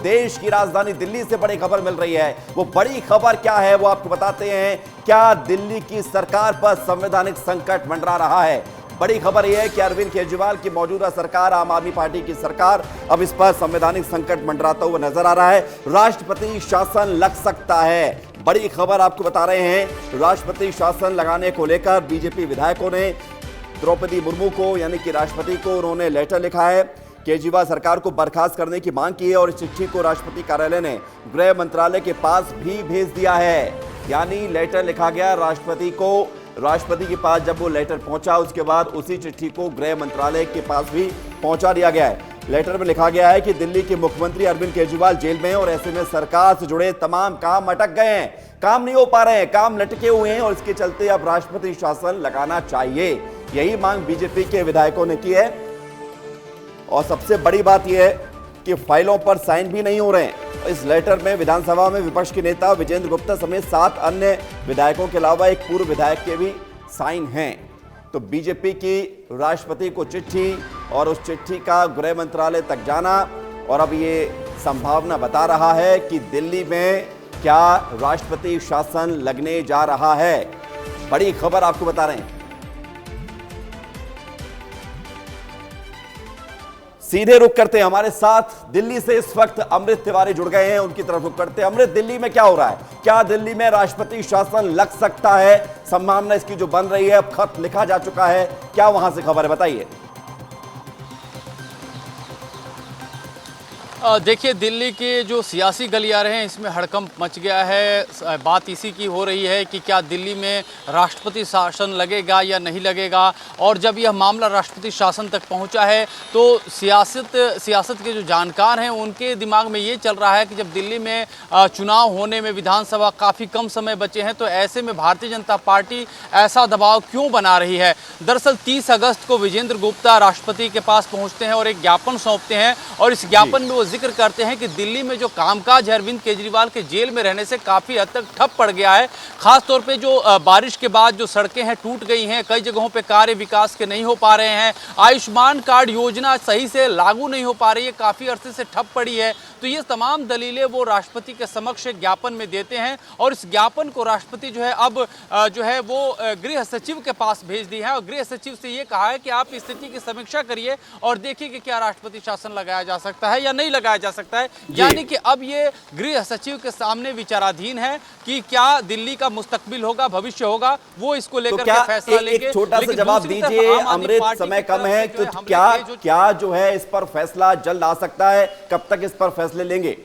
देश की राजधानी दिल्ली से बड़ी खबर मिल रही है। वो बड़ी खबर क्या है वो आपको बताते हैं। क्या दिल्ली की सरकार पर संवैधानिक संकट मंडरा रहा है? बड़ी खबर यह है कि अरविंद केजरीवाल की मौजूदा सरकार, आम आदमी पार्टी की सरकार, अब इस पर संवैधानिक संकट मंडराता हुआ नजर आ रहा है। राष्ट्रपति शासन लग सकता है। बड़ी खबर आपको बता रहे हैं। राष्ट्रपति शासन लगाने को लेकर बीजेपी विधायकों ने द्रौपदी मुर्मू को यानी कि राष्ट्रपति को उन्होंने लेटर लिखा है। केजरीवाल सरकार को बर्खास्त करने की मांग की है और इस चिट्ठी को राष्ट्रपति कार्यालय ने गृह मंत्रालय के पास भी भेज दिया है। यानी लेटर लिखा गया राष्ट्रपति को, राष्ट्रपति के पास जब वो लेटर पहुंचा उसके बाद उसी चिट्ठी को गृह मंत्रालय के पास भी पहुंचा दिया गया है। लेटर में लिखा गया है कि दिल्ली के मुख्यमंत्री अरविंद केजरीवाल जेल में हैं और ऐसे में सरकार से जुड़े तमाम काम अटक गए हैं, काम नहीं हो पा रहे हैं, काम लटके हुए हैं और इसके चलते अब राष्ट्रपति शासन लगाना चाहिए। यही मांग बीजेपी के विधायकों ने की है। और सबसे बड़ी बात यह है कि फाइलों पर साइन भी नहीं हो रहे हैं। इस लेटर में विधानसभा में विपक्ष के नेता विजेंद्र गुप्ता समेत 7 अन्य विधायकों के अलावा एक पूर्व विधायक के भी साइन हैं। तो बीजेपी की राष्ट्रपति को चिट्ठी और उस चिट्ठी का गृह मंत्रालय तक जाना, और अब ये संभावना बता रहा है कि दिल्ली में क्या राष्ट्रपति शासन लगने जा रहा है। बड़ी खबर आपको बता रहे हैं। सीधे रुक करते हैं, हमारे साथ दिल्ली से इस वक्त अमृत तिवारी जुड़ गए हैं, उनकी तरफ रुक करते हैं। अमृत, दिल्ली में क्या हो रहा है? क्या दिल्ली में राष्ट्रपति शासन लग सकता है? संभावना इसकी जो बन रही है, अब खत लिखा जा चुका है, क्या वहां से खबर है, बताइए। देखिए, दिल्ली के जो सियासी गलियारे हैं इसमें हड़कंप मच गया है। बात इसी की हो रही है कि क्या दिल्ली में राष्ट्रपति शासन लगेगा या नहीं लगेगा। और जब यह मामला राष्ट्रपति शासन तक पहुंचा है तो सियासत के जो जानकार हैं उनके दिमाग में ये चल रहा है कि जब दिल्ली में चुनाव होने में विधानसभा काफ़ी कम समय बचे हैं तो ऐसे में भारतीय जनता पार्टी ऐसा दबाव क्यों बना रही है। दरअसल 30 अगस्त को विजेंद्र गुप्ता राष्ट्रपति के पास पहुँचते हैं और एक ज्ञापन सौंपते हैं और इस ज्ञापन में वो जिक्र करते हैं कि दिल्ली में जो कामकाज है अरविंद केजरीवाल के जेल में रहने से काफ़ी हद तक ठप पड़ गया है। खास तौर पे जो बारिश के बाद जो सड़कें हैं टूट गई हैं, कई जगहों पे कार्य विकास के नहीं हो पा रहे हैं, आयुष्मान कार्ड योजना सही से लागू नहीं हो पा रही है, काफ़ी अरसे से ठप पड़ी है। तो ये तमाम दलीलें वो राष्ट्रपति के समक्ष ज्ञापन में देते हैं और इस ज्ञापन को राष्ट्रपति जो है अब जो है वो गृह सचिव के पास भेज दी है और गृह सचिव से ये कहा है कि आप स्थिति की समीक्षा करिए और देखिए कि क्या राष्ट्रपति शासन लगाया जा सकता है या नहीं लगाया जा सकता है। यानी कि अब ये गृह सचिव के सामने विचाराधीन है कि क्या दिल्ली का मुस्तकबिल होगा, भविष्य होगा, वो इसको लेकर के फैसला लेंगे। छोटा सा जवाब दीजिए अमृत, समय कम है, तो क्या जो है इस पर फैसला जल्द आ सकता है? कब तक इस पर फैसले लेंगे?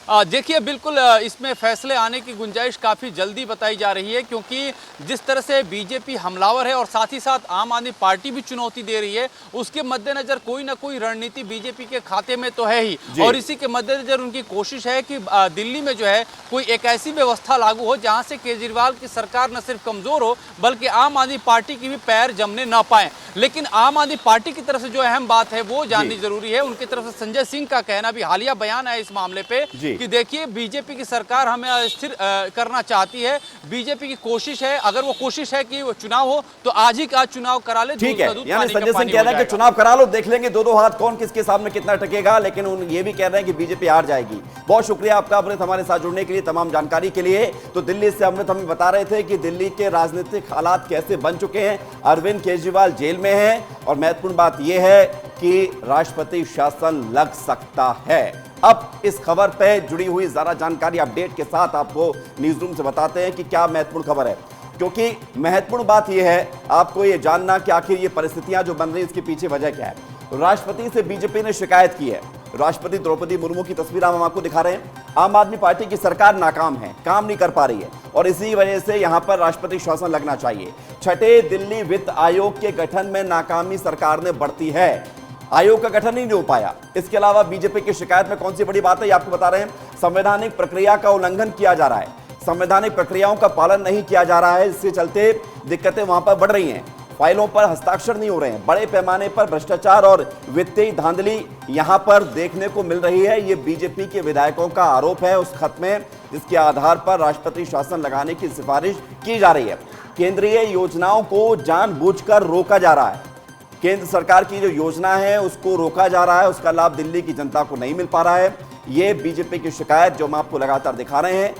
देखिए, बिल्कुल इसमें फैसले आने की गुंजाइश काफ़ी जल्दी बताई जा रही है क्योंकि जिस तरह से बीजेपी हमलावर है और साथ ही साथ आम आदमी पार्टी भी चुनौती दे रही है, उसके मद्देनजर कोई ना कोई रणनीति बीजेपी के खाते में तो है ही। और इसी के मद्देनजर उनकी कोशिश है कि दिल्ली में जो है कोई एक ऐसी व्यवस्था लागू हो जहां से केजरीवाल की सरकार न सिर्फ कमज़ोर हो बल्कि आम आदमी पार्टी की भी पैर जमने ना पाए। लेकिन आम आदमी पार्टी की तरफ से जो अहम बात है वो जाननी जरूरी है। उनकी तरफ से संजय सिंह का कहना भी हालिया बयान है इस मामले पे कि देखिए, बीजेपी की सरकार हमें अस्थिर करना चाहती है। बीजेपी की कोशिश है, अगर वो कोशिश है कि वो चुनाव हो तो आज ही का चुनाव करा ले। ठीक है, यानी संजय सिंह कह रहे हैं कि चुनाव करा लो, देख लेंगे दो हाथ कौन किसके सामने कितना टकेगा। लेकिन ये भी कह रहे हैं कि बीजेपी हार जाएगी। बहुत शुक्रिया आपका अमृत, हमारे साथ जुड़ने के लिए, तमाम जानकारी के लिए। तो दिल्ली से अमृत हमें बता रहे थे कि दिल्ली के राजनीतिक हालात कैसे बन चुके हैं। अरविंद केजरीवाल जेल में है और महत्वपूर्ण बात यह है कि राष्ट्रपति शासन लग सकता है। अब इस खबर पे जुड़ी हुई ज़रा जानकारी अपडेट के साथ आपको न्यूज़ रूम से बताते हैं कि क्या महत्वपूर्ण खबर है, क्योंकि महत्वपूर्ण बात यह है आपको ये जानना कि आखिर ये परिस्थितियां जो बन रही है इसके पीछे वजह क्या है। राष्ट्रपति से बीजेपी ने शिकायत की है। राष्ट्रपति द्रौपदी मुर्मू की तस्वीर हम आपको दिखा रहे हैं। आम आदमी पार्टी की सरकार नाकाम है, काम नहीं कर पा रही है और इसी वजह से यहां पर राष्ट्रपति शासन लगना चाहिए। छठे दिल्ली वित्त आयोग के गठन में नाकामी सरकार ने बरती है। आयोग का गठन ही नहीं हो पाया। इसके अलावा बीजेपी की शिकायत में कौन सी बड़ी बात है ये आपको बता रहे हैं। संवैधानिक प्रक्रिया का उल्लंघन किया जा रहा है, संवैधानिक प्रक्रियाओं का पालन नहीं किया जा रहा है, इससे चलते दिक्कतें वहां पर बढ़ रही हैं। फाइलों पर हस्ताक्षर नहीं हो रहे हैं, बड़े पैमाने पर भ्रष्टाचार और वित्तीय धांधली यहां पर देखने को मिल रही है। ये बीजेपी के विधायकों का आरोप है उस खत में, जिसके आधार पर राष्ट्रपति शासन लगाने की सिफारिश की जा रही है। केंद्रीय योजनाओं को जानबूझकर रोका जा रहा है। केंद्र सरकार की जो योजना है उसको रोका जा रहा है, उसका लाभ दिल्ली की जनता को नहीं मिल पा रहा है। ये बीजेपी की शिकायत जो हम आपको लगातार दिखा रहे हैं।